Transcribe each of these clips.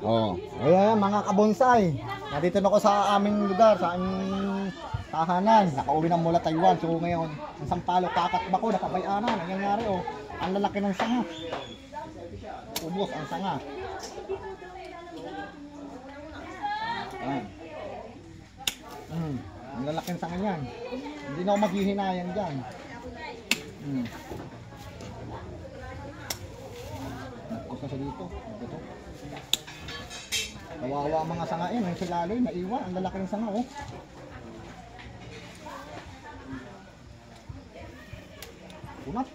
Oh, ayan mga kabonsay. Nandito na ako sa aming lugar, sa aming tahanan. Nakauwi na mula Taiwan. So ngayon, ang sampalok kakatba ko, napabayanan. Ang nangyari oh, ang lalaki ng sanga. Ubos ang sanga. Ayan. Ang lalaki ng sanga niyan. Hindi na ako maghihinayang dyan. Nagkusa sa dito. Dito. Kawawa ang mga sanga yan, ang silali, naiwan, ang lalaki ng sanga oh. Kunat.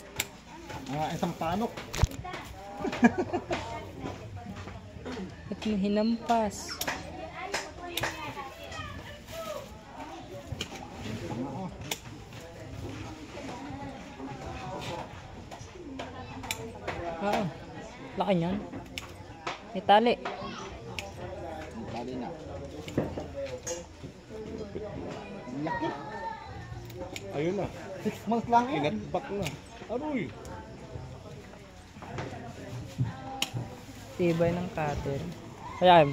Isang panok. At hinampas. Oo. Laki niyan. May tali. Tali na. Laki. Ayun na. 6 months lang eh. Inatbak na. Aroy. Tibay ng cutter. Ayan.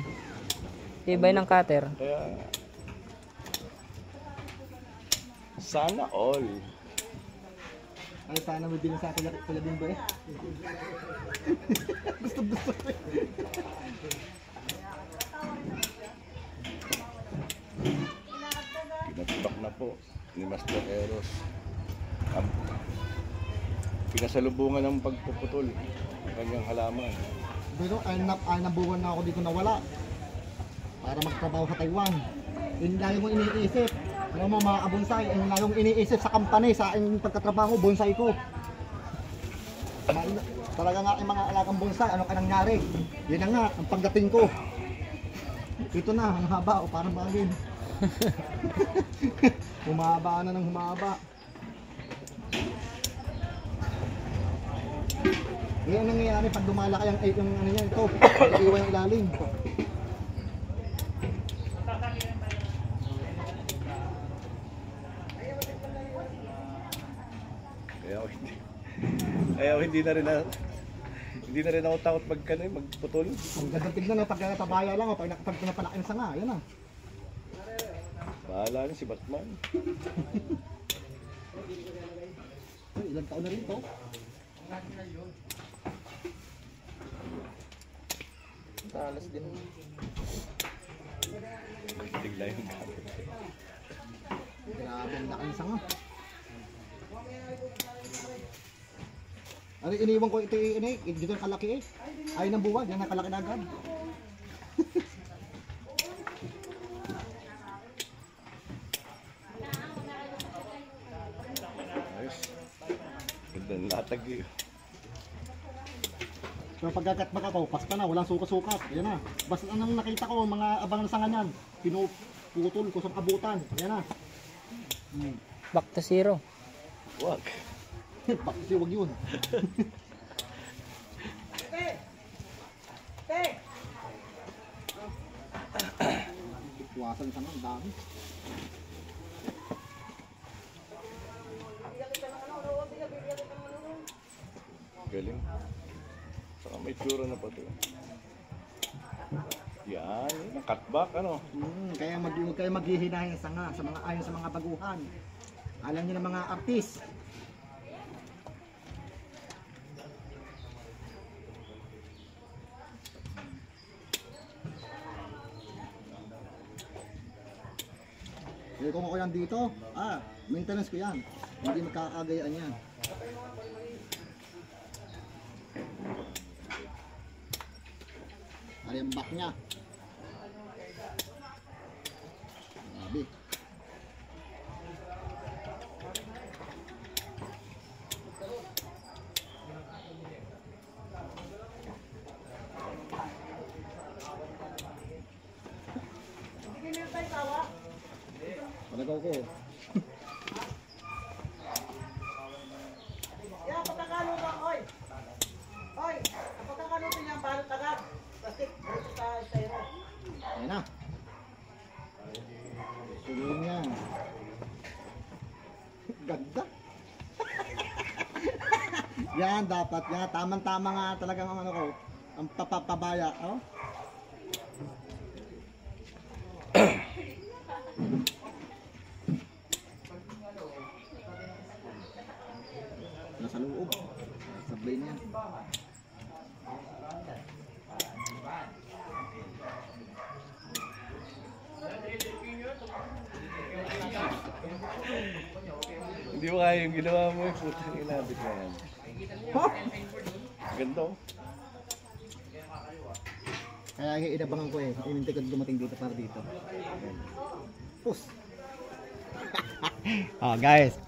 Tibay ng cutter. Kaya sana all. Ay, sana may bilhin sa akin Kuya Bimbo eh. Gusto ko eh. Inatbak na po ni Master Eros. Ang pinasalubungan ng pagpuputol ng kanyang halaman. Pero ay na buwan na ako dito nawala para magtrabaho sa Taiwan. Yun lang yung iniisip. Alam mo mga kabonsay, yun lang yung iniisip sa company, sa aking pagkatrabaho, bonsai ko. Talaga nga yung mga alagang bonsai, ano ka nangyari? Yun na nga, ang pagdating ko. Ito na, ang haba o parang bagin. Humaba na ng humaba. Ngayon ang nangyayari pag dumalaki yung ano niya ito, iiwan yung ilalim. Kaya hindi na rin ako takot magputol. Ang ganda tignan no, pag tabaya lang o pag pinapalaki ng sanga, yan ah. Bahala na si Batman. Ay, ilang taon na rin to? Talas din. Tigla yung gamit. Grabe ang laki ng sanga. Ano iniwan ko ito ini, dito kalaki eh. Ay nang buwan, yan nakalaki na agad. Ayos. Ganda ng latag eh. So pagkakatbak ako, pasta na, walang suka-sukat. Ayan na. Basta anong nakita ko, mga abang na sanga niyan, pinuputol ko sa abutan. Ayan na. Back to zero. Wag. Pakisi, wag yun. Iwasan sa ang dami. Galing. Saka may tsura na pa ito. Yan, cutback ano. Kaya huwag kayo maghihinahin sa nga, sa mga ayon sa mga baguhan. Alam niyo ng mga artist. Kung ako yan dito, maintenance ko yan. Hindi magkakagayaan yan. Ano yung back niya? Grabe. Palagaw ko. Ya, pagkakalo ba, oy? Oy, pagkakalo niya balot agad. Plastic, sa styro. Ayan na. Suliin niya. Ganda. Yan, dapat yan. Tamang-tama nga talagang ano ko. Ang papapabaya, oh. Nasa loob. Sablay niya. Hindi mo kaya yung ginawa mo eh. Putang inabit na yan. Ha? Ganda oh. Kaya inabangan ko eh. Inintay ko dumating dito para dito. Pus. Oh guys.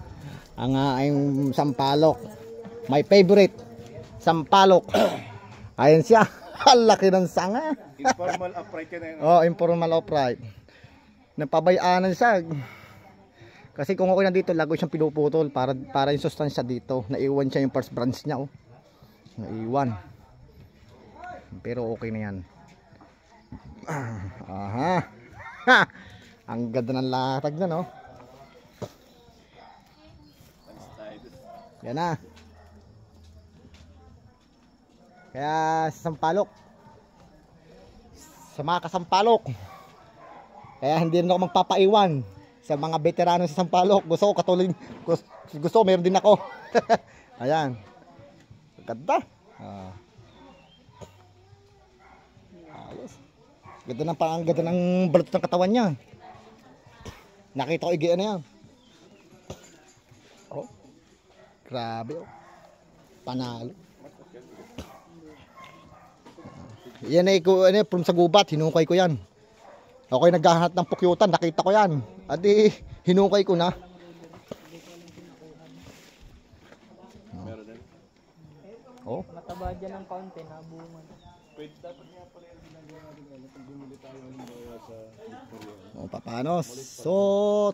Ang aking sampalok. My favorite. Sampalok. Ayan siya. Ang laki ng sanga. Informal upright ka na yun. Oh, informal upright. Napabayaanan siya. Kasi kung ako nandito, lago siyang pinuputol para yung sustansya dito. Naiwan siya yung first branch niya, oh. Naiwan. Pero okay na yan. Aha. Ha! Ang ganda ng latag na, no? Yan na. Kaya sa sampalok. Sa mga kasampalok. Kaya hindi rin ako magpapaiwan sa mga veterano sa Sampalok. Gusto ko katulad, gusto meron din ako. Ayan. Ganda. Ayos. Ganda ng balot ng katawan niya. Nakita ko igian na yan. Oh. Grabe oh. Panalo. Yan ay from sa gubat, hinukay ko yan. Ako'y naghahanap ng pukyutan, nakita ko yan. At hinukay ko na. Meron din. Oh. Mataba dyan ng kaunti, nabungan. Pwede dapat nga pala yung ginagawa natin pag bumili tayo ng mga sa Victoria. O, papanos. So,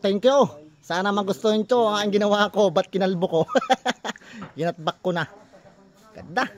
thank you. Sana magustuhin nyo ang ginawa ko. Ba't kinalbo ko? Ginatbak ko na. Ganda.